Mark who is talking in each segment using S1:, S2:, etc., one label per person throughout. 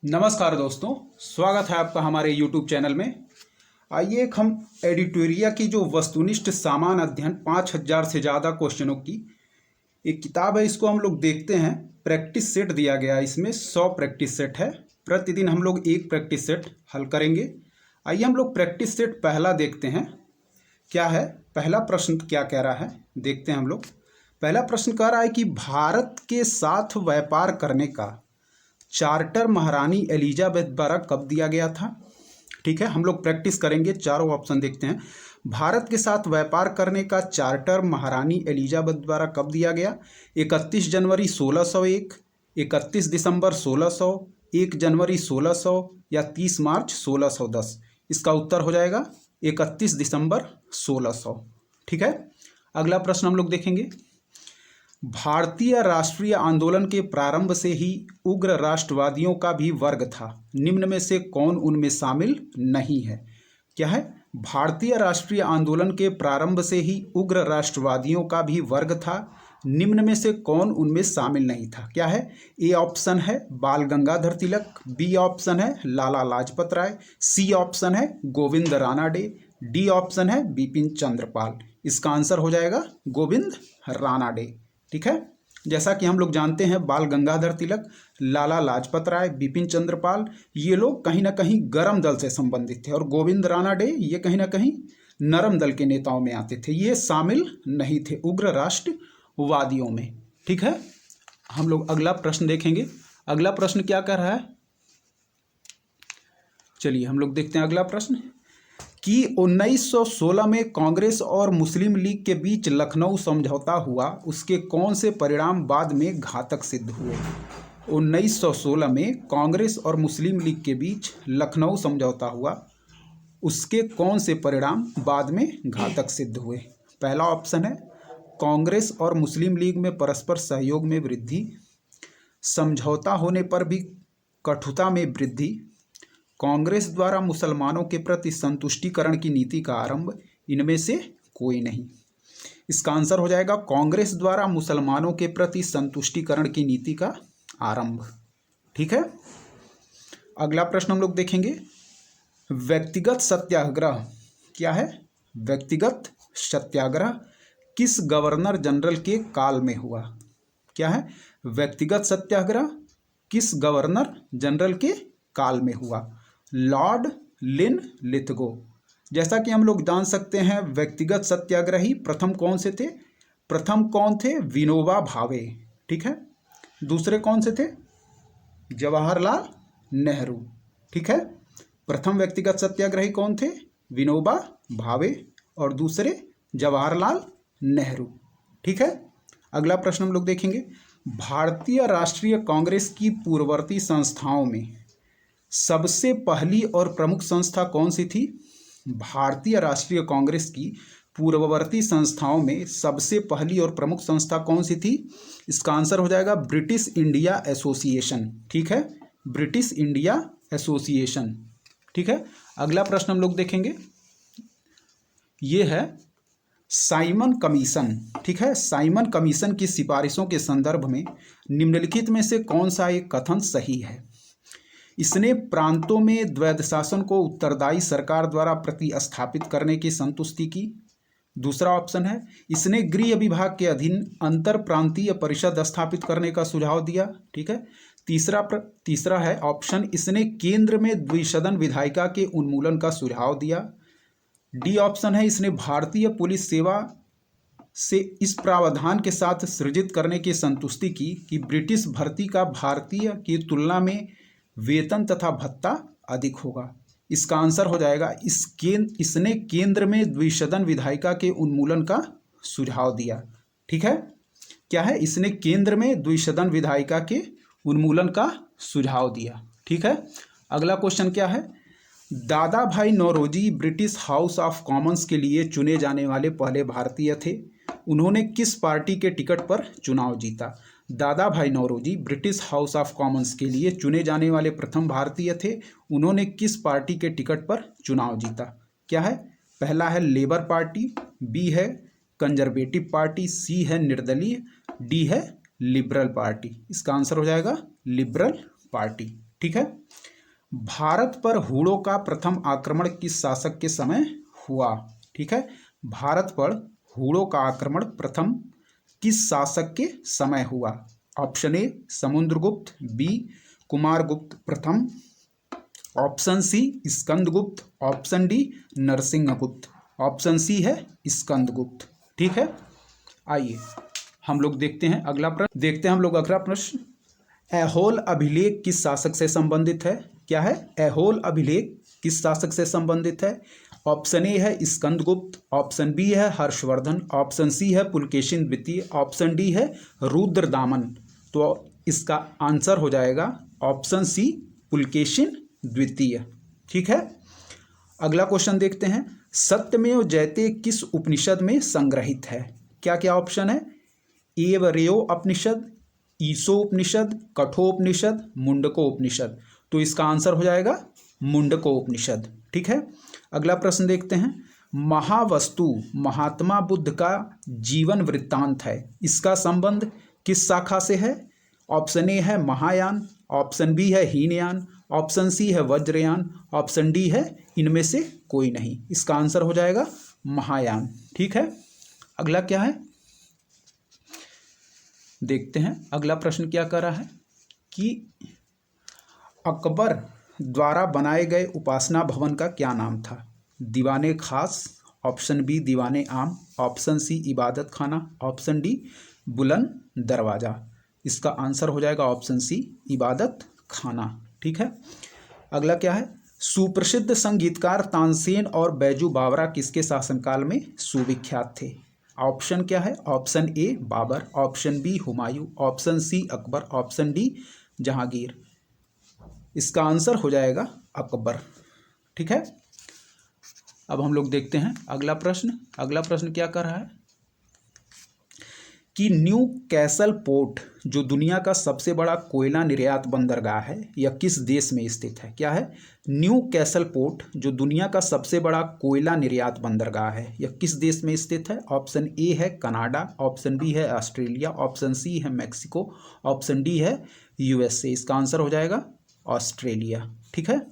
S1: नमस्कार दोस्तों, स्वागत है आपका हमारे YouTube चैनल में। आइए एक हम एडिटोरिया की जो वस्तुनिष्ठ सामान्य अध्ययन 5000 से ज़्यादा क्वेश्चनों की एक किताब है, इसको हम लोग देखते हैं। प्रैक्टिस सेट दिया गया है, इसमें 100 प्रैक्टिस सेट है। प्रतिदिन हम लोग एक प्रैक्टिस सेट हल करेंगे। आइए हम लोग प्रैक्टिस सेट पहला देखते हैं क्या है। पहला प्रश्न क्या कह रहा है देखते हैं हम लोग। पहला प्रश्न कह रहा है कि भारत के साथ व्यापार करने का चार्टर महारानी एलिजाबेथ द्वारा कब दिया गया था। ठीक है, हम लोग प्रैक्टिस करेंगे। चारों ऑप्शन देखते हैं। भारत के साथ व्यापार करने का चार्टर महारानी एलिजाबेथ द्वारा कब दिया गया। 31 जनवरी 1601, 31 दिसंबर 1600, 1 जनवरी 1600 या 30 मार्च 1610। इसका उत्तर हो जाएगा 31 दिसंबर 1600। ठीक है, अगला प्रश्न हम लोग देखेंगे। भारतीय राष्ट्रीय आंदोलन के प्रारंभ से ही उग्र राष्ट्रवादियों का भी वर्ग था, निम्न में से कौन उनमें शामिल नहीं है। क्या है, भारतीय राष्ट्रीय आंदोलन के प्रारंभ से ही उग्र राष्ट्रवादियों का भी वर्ग था, निम्न में से कौन उनमें शामिल नहीं था। क्या है, ए ऑप्शन है बाल गंगाधर तिलक, बी ऑप्शन है लाला लाजपत राय, सी ऑप्शन है गोविंद रानाडे, डी ऑप्शन है बिपिन चंद्रपाल। इसका आंसर हो जाएगा गोविंद रानाडे। ठीक है, जैसा कि हम लोग जानते हैं बाल गंगाधर तिलक, लाला लाजपत राय, बिपिन चंद्रपाल ये लोग कहीं ना कहीं गरम दल से संबंधित थे, और गोविंद रानाडे ये कहीं ना कहीं नरम दल के नेताओं में आते थे, ये शामिल नहीं थे उग्र राष्ट्रवादियों में। ठीक है, हम लोग अगला प्रश्न देखेंगे। अगला प्रश्न क्या कह रहा है, चलिए हम लोग देखते हैं अगला प्रश्न कि 1916 में कांग्रेस और मुस्लिम लीग के बीच लखनऊ समझौता हुआ, उसके कौन से परिणाम बाद में घातक सिद्ध हुए। 1916 में कांग्रेस और मुस्लिम लीग के बीच लखनऊ समझौता हुआ, उसके कौन से परिणाम बाद में घातक सिद्ध हुए। पहला ऑप्शन है कांग्रेस और मुस्लिम लीग में परस्पर सहयोग में वृद्धि, समझौता होने पर भी कठुता में वृद्धि, कांग्रेस द्वारा मुसलमानों के प्रति संतुष्टिकरण की नीति का आरंभ, इनमें से कोई नहीं। इसका आंसर हो जाएगा कांग्रेस द्वारा मुसलमानों के प्रति संतुष्टिकरण की नीति का आरंभ। ठीक है, अगला प्रश्न हम लोग देखेंगे। व्यक्तिगत सत्याग्रह क्या है, व्यक्तिगत सत्याग्रह किस गवर्नर जनरल के काल में हुआ। क्या है, व्यक्तिगत सत्याग्रह किस गवर्नर जनरल के काल में हुआ। लॉर्ड लिन लिथगो। जैसा कि हम लोग जान सकते हैं व्यक्तिगत सत्याग्रही प्रथम कौन से थे, प्रथम कौन थे, विनोबा भावे। ठीक है, दूसरे कौन से थे, जवाहरलाल नेहरू। ठीक है, प्रथम व्यक्तिगत सत्याग्रही कौन थे, विनोबा भावे, और दूसरे जवाहरलाल नेहरू। ठीक है, अगला प्रश्न हम लोग देखेंगे। भारतीय राष्ट्रीय कांग्रेस की पूर्ववर्ती संस्थाओं में सबसे पहली और प्रमुख संस्था कौन सी थी। भारतीय राष्ट्रीय कांग्रेस की पूर्ववर्ती संस्थाओं में सबसे पहली और प्रमुख संस्था कौन सी थी। इसका आंसर हो जाएगा ब्रिटिश इंडिया एसोसिएशन। ठीक है, ब्रिटिश इंडिया एसोसिएशन। ठीक है, अगला प्रश्न हम लोग देखेंगे, ये है साइमन कमीशन। ठीक है, साइमन कमीशन की सिफारिशों के संदर्भ में निम्नलिखित में से कौन सा एक कथन सही है। इसने प्रांतों में द्वैध शासन को उत्तरदायी सरकार द्वारा प्रतिस्थापित करने की संतुष्टि की। दूसरा ऑप्शन है इसने गृह विभाग के अधीन अंतर प्रांतीय परिषद स्थापित करने का सुझाव दिया। ठीक है, तीसरा है ऑप्शन इसने केंद्र में द्विसदन विधायिका के उन्मूलन का सुझाव दिया। डी ऑप्शन है इसने भारतीय पुलिस सेवा से इस प्रावधान के साथ सृजित करने की संतुष्टि की कि ब्रिटिश भर्ती का भारतीय की तुलना में वेतन तथा भत्ता अधिक होगा। इसका आंसर हो जाएगा इसने केंद्र में द्विसदन विधायिका के उन्मूलन का सुझाव दिया। ठीक है, क्या है, इसने केंद्र में द्विसदन विधायिका के उन्मूलन का सुझाव दिया। ठीक है, अगला क्वेश्चन क्या है। Dadabhai Naoroji British House of Commons के लिए चुने जाने वाले पहले भारतीय थे, उन्होंने किस पार्टी के टिकट पर चुनाव जीता। Dadabhai Naoroji British House of Commons के लिए चुने जाने वाले प्रथम भारतीय थे, उन्होंने किस पार्टी के टिकट पर चुनाव जीता। क्या है, पहला है लेबर पार्टी, बी है कंजर्वेटिव पार्टी, सी है निर्दलीय, डी है लिबरल पार्टी। इसका आंसर हो जाएगा लिबरल पार्टी। ठीक है। भारत पर हूणों का प्रथम आक्रमण किस शासक के समय हुआ? ठीक है, भारत पर हूणों का आक्रमण प्रथम किस शासक के समय हुआ? Option A Samudragupta, B Kumaragupta प्रथम, option C Skandagupta, option D Narasimhagupta. Option C है स्कंदगुप्त। ठीक है, आइए हम लोग देखते हैं अगला प्रश्न। ऐहोल अभिलेख किस शासक से संबंधित है? क्या है? ऐहोल अभिलेख किस शासक से संबंधित है? ऑप्शन ए है स्कंदगुप्त, ऑप्शन बी है हर्षवर्धन, ऑप्शन सी है पुलकेशिन द्वितीय, ऑप्शन डी है रुद्रदामन। तो इसका आंसर हो जाएगा ऑप्शन सी पुलकेशिन द्वितीय। ठीक है, अगला क्वेश्चन देखते हैं। सत्यमेव जयते किस उपनिषद में संग्रहित है? क्या क्या ऑप्शन है? एवरेयो उपनिषद, ईसो उपनिषद, कठोपनिषद, मुंडको उपनिषद। तो इसका आंसर हो जाएगा मुंडको उपनिषद। ठीक है, अगला प्रश्न देखते हैं। महावस्तु महात्मा बुद्ध का जीवन वृत्तांत है, इसका संबंध किस शाखा से है? ऑप्शन ए है महायान, ऑप्शन बी है हीनयान, ऑप्शन सी है वज्रयान, ऑप्शन डी है इनमें से कोई नहीं। इसका आंसर हो जाएगा महायान। ठीक है, अगला क्या है देखते हैं। अगला प्रश्न क्या कर रहा है कि अकबर द्वारा बनाए गए उपासना भवन का क्या नाम था? दीवाने खास, ऑप्शन बी दीवाने आम, ऑप्शन सी इबादत खाना, ऑप्शन डी बुलंद दरवाजा। इसका आंसर हो जाएगा ऑप्शन सी इबादत खाना। ठीक है, अगला क्या है? सुप्रसिद्ध संगीतकार तानसेन और बैजू बावरा किसके शासनकाल में सुविख्यात थे? ऑप्शन क्या है? Option A Babur, option B Humayun, option C Akbar, option D Jahangir. इसका आंसर हो जाएगा अकबर। ठीक है, अब हम लोग देखते हैं अगला प्रश्न क्या कर रहा है कि न्यू कैसल पोर्ट जो दुनिया का सबसे बड़ा कोयला निर्यात बंदरगाह है यह किस देश में स्थित है? क्या है? न्यू कैसल पोर्ट जो दुनिया का सबसे बड़ा कोयला निर्यात बंदरगाह है यह किस देश में स्थित है? ऑप्शन ए है कनाडा, ऑप्शन बी है ऑस्ट्रेलिया, ऑप्शन सी है मैक्सिको, ऑप्शन डी है यूएसए। इसका आंसर हो जाएगा ऑस्ट्रेलिया। ठीक है,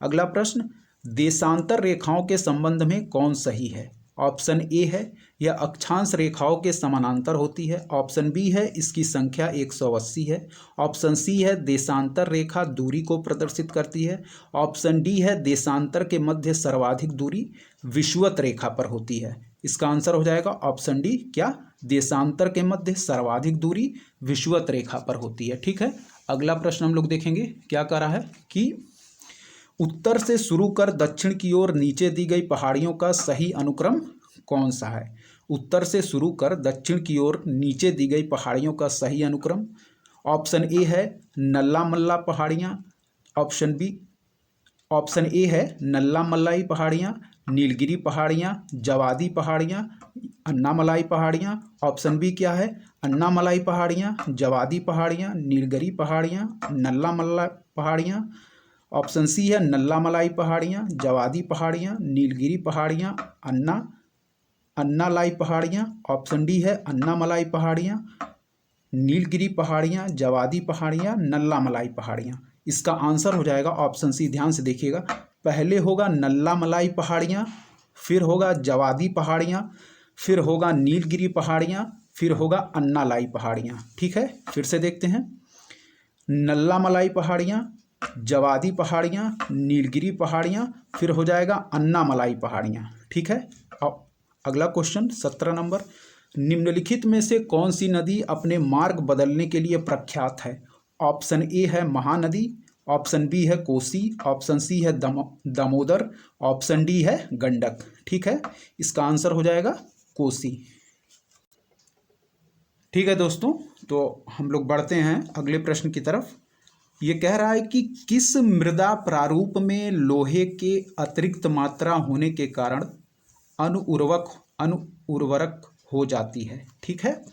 S1: अगला प्रश्न। देशांतर रेखाओं के संबंध में कौन सही है? ऑप्शन ए है यह अक्षांश रेखाओं के समानांतर होती है, ऑप्शन बी है इसकी संख्या 180 है, ऑप्शन सी है देशांतर रेखा दूरी को प्रदर्शित करती है, ऑप्शन डी है देशांतर के मध्य सर्वाधिक दूरी विषुवत रेखा पर होती है। इसका आंसर हो जाएगा ऑप्शन डी, क्या? देशांतर के मध्य सर्वाधिक दूरी विषुवत रेखा पर होती है। ठीक है, अगला प्रश्न हम लोग देखेंगे क्या कह रहा है कि उत्तर से शुरू कर दक्षिण की ओर नीचे दी गई पहाड़ियों का सही अनुक्रम कौन सा है? उत्तर से शुरू कर दक्षिण की ओर नीचे दी गई पहाड़ियों का सही अनुक्रम ऑप्शन ए है नल्ला मल्ला पहाड़ियाँ, ऑप्शन ए है नल्ला मल्लाई पहाड़ियाँ, नीलगिरी पहाड़ियाँ, जवादी पहाड़ियाँ, अन्नामलाई पहाड़ियाँ। ऑप्शन बी क्या है? अन्नामलाई पहाड़ियाँ, जवादी पहाड़ियाँ, नीलगिरी पहाड़ियाँ, नल्ला मल्ला पहाड़ियाँ। ऑप्शन सी है नल्ला मलाई पहाड़ियाँ, जवादी पहाड़ियाँ, नीलगिरी पहाड़ियाँ, अन्नालाई पहाड़ियाँ। ऑप्शन डी है अन्नामलाई पहाड़ियाँ, नीलगिरी पहाड़ियाँ, जवादी पहाड़ियाँ, नल्ला मलाई पहाड़ियाँ। इसका आंसर हो जाएगा ऑप्शन सी। ध्यान से देखिएगा, पहले होगा नल्ला मलाई पहाड़ियाँ, फिर होगा जवादी पहाड़ियाँ, फिर होगा नीलगिरी पहाड़ियाँ, फिर होगा अन्नालाई पहाड़ियाँ। ठीक है, फिर से देखते हैं। नल्ला मलाई पहाड़ियाँ, जवादी पहाड़ियाँ, नीलगिरी पहाड़ियाँ, फिर हो जाएगा अन्नामलाई पहाड़ियाँ। ठीक है, अब अगला क्वेश्चन 17 नंबर। निम्नलिखित में से कौन सी नदी अपने मार्ग बदलने के लिए प्रख्यात है? ऑप्शन ए है महानदी, ऑप्शन बी है कोसी, ऑप्शन सी है दामोदर, ऑप्शन डी है गंडक। ठीक है, इसका आंसर हो जाएगा कोसी। ठीक है दोस्तों, तो हम लोग बढ़ते हैं अगले प्रश्न की तरफ। ये कह रहा है कि किस मृदा प्रारूप में लोहे के अतिरिक्त मात्रा होने के कारण अनुउर्वरक हो जाती है? ठीक है,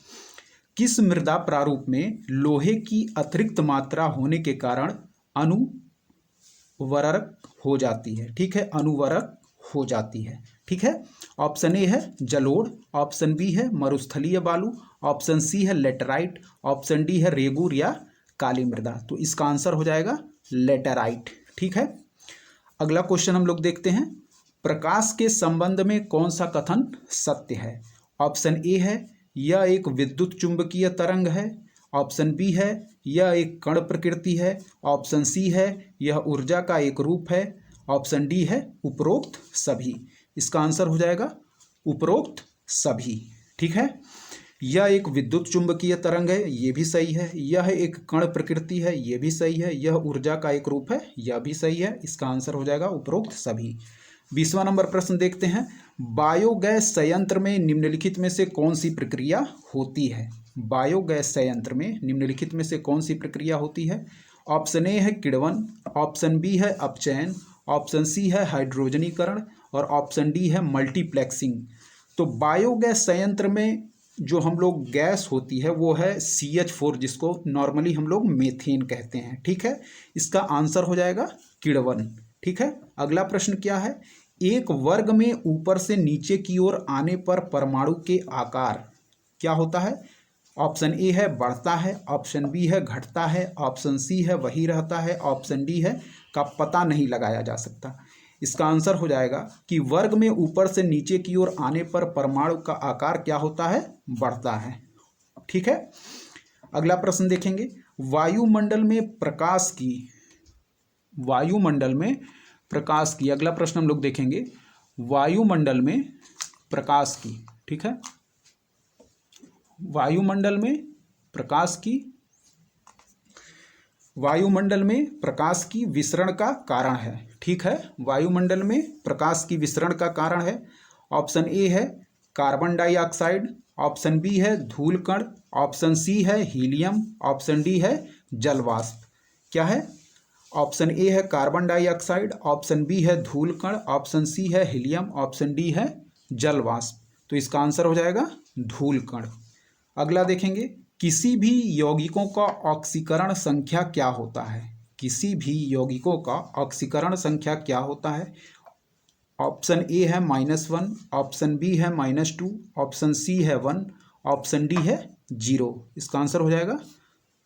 S1: किस मृदा प्रारूप में लोहे की अतिरिक्त मात्रा होने के कारण अनुवर्रक हो जाती है? ठीक है, अनुवर्रक हो जाती है। ठीक है, ऑप्शन ए है जलोढ़, ऑप्शन बी है मरुस्थलीय बालू, ऑप्शन सी है लेटराइट, ऑप्शन डी है रेगूर या काली मृदा। तो इसका आंसर हो जाएगा लेटेराइट। ठीक है, अगला क्वेश्चन हम लोग देखते हैं, प्रकाश के संबंध में कौन सा कथन सत्य है? ऑप्शन ए है यह एक विद्युत चुंबकीय तरंग है, ऑप्शन बी है यह एक कण प्रकृति है, ऑप्शन सी है यह ऊर्जा का एक रूप है, ऑप्शन डी है उपरोक्त सभी। इसका आंसर हो जाएगा उपरोक्त सभी। ठीक है, यह एक विद्युत चुंबकीय तरंग है, ये भी सही है, यह एक कण प्रकृति है, ये भी सही है, यह ऊर्जा का एक रूप है, यह भी सही है। इसका आंसर हो जाएगा उपरोक्त सभी। 20वां नंबर प्रश्न देखते हैं, बायोगैस संयंत्र में निम्नलिखित में से कौन सी प्रक्रिया होती है? बायोगैस संयंत्र में निम्नलिखित में से कौन सी प्रक्रिया होती है? ऑप्शन ए है किण्वन, ऑप्शन बी है अपचयन, ऑप्शन सी है हाइड्रोजनीकरण और ऑप्शन डी है मल्टीप्लेक्सिंग। तो बायोगैस संयंत्र में जो हम लोग गैस होती है वो है CH4, जिसको नॉर्मली हम लोग मेथेन कहते हैं। ठीक है, इसका आंसर हो जाएगा किण्वन। ठीक है, अगला प्रश्न क्या है, एक वर्ग में ऊपर से नीचे की ओर आने पर परमाणु के आकार क्या होता है? ऑप्शन ए है बढ़ता है, ऑप्शन बी है घटता है, ऑप्शन सी है वही रहता है, ऑप्शन डी है का पता नहीं लगाया जा सकता। इसका आंसर हो जाएगा कि वर्ग में ऊपर से नीचे की ओर आने पर परमाणु का आकार क्या होता है? बढ़ता है। ठीक है, अगला प्रश्न देखेंगे, वायुमंडल में प्रकाश की अगला प्रश्न हम लोग देखेंगे, वायुमंडल में प्रकाश की। ठीक है, वायुमंडल में प्रकाश की विसरण का कारण है। ठीक है, वायुमंडल में प्रकाश की विसरण का कारण है। ऑप्शन ए है कार्बन डाइऑक्साइड, ऑप्शन बी है धूल कण, ऑप्शन सी है हीलियम, ऑप्शन डी है जल वाष्प। क्या है? ऑप्शन ए है कार्बन डाइऑक्साइड, ऑप्शन बी है धूल कण, ऑप्शन सी है हीलियम, ऑप्शन डी है जल वाष्प। तो इसका आंसर हो जाएगा धूल कण। अगला देखेंगे, किसी भी यौगिकों का ऑक्सीकरण संख्या क्या होता है? किसी भी यौगिकों का ऑक्सीकरण संख्या क्या होता है? ऑप्शन ए है -1, ऑप्शन बी है -2, ऑप्शन सी है 1, ऑप्शन डी है 0। इसका आंसर हो जाएगा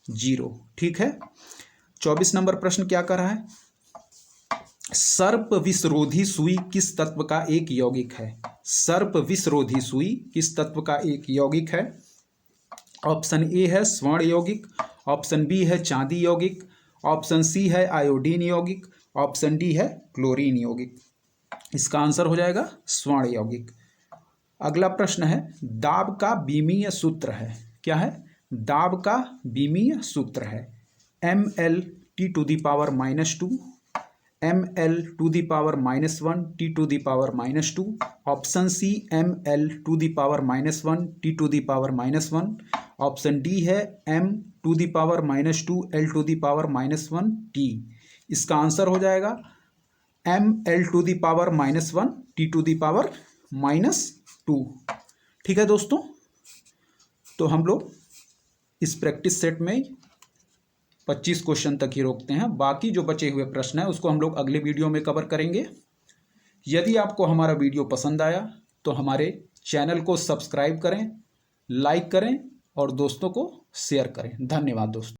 S1: 0। ठीक है, 24 नंबर प्रश्न क्या कर रहा है, सर्प विषरोधी सुई किस तत्व का एक यौगिक है? सर्प विषरोधी सुई किस तत्व का एक यौगिक है? ऑप्शन ए है स्वर्ण यौगिक, ऑप्शन बी है चांदी यौगिक, ऑप्शन सी है आयोडीन यौगिक, ऑप्शन डी है क्लोरीन यौगिक। इसका आंसर हो जाएगा स्वर्ण यौगिक। अगला प्रश्न है, दाब का बीमीय सूत्र है। क्या है? दाब का बीमीय सूत्र है Ml(T⁻², Ml(T⁻1), option C Ml(T⁻1), option D है M⁻²L⁻⁻1T। इसका आंसर हो जाएगा Ml(1), T⁻²। ठीक है दोस्तों, तो हम लोग इस प्रैक्टिस सेट में 25 क्वेश्चन तक ही रोकते हैं। बाकी जो बचे हुए प्रश्न हैं उसको हम लोग अगले वीडियो में कवर करेंगे। यदि आपको हमारा वीडियो पसंद आया तो हमारे चैनल को सब्सक्राइब करें, लाइक करें और दोस्तों को शेयर करें। धन्यवाद दोस्तों।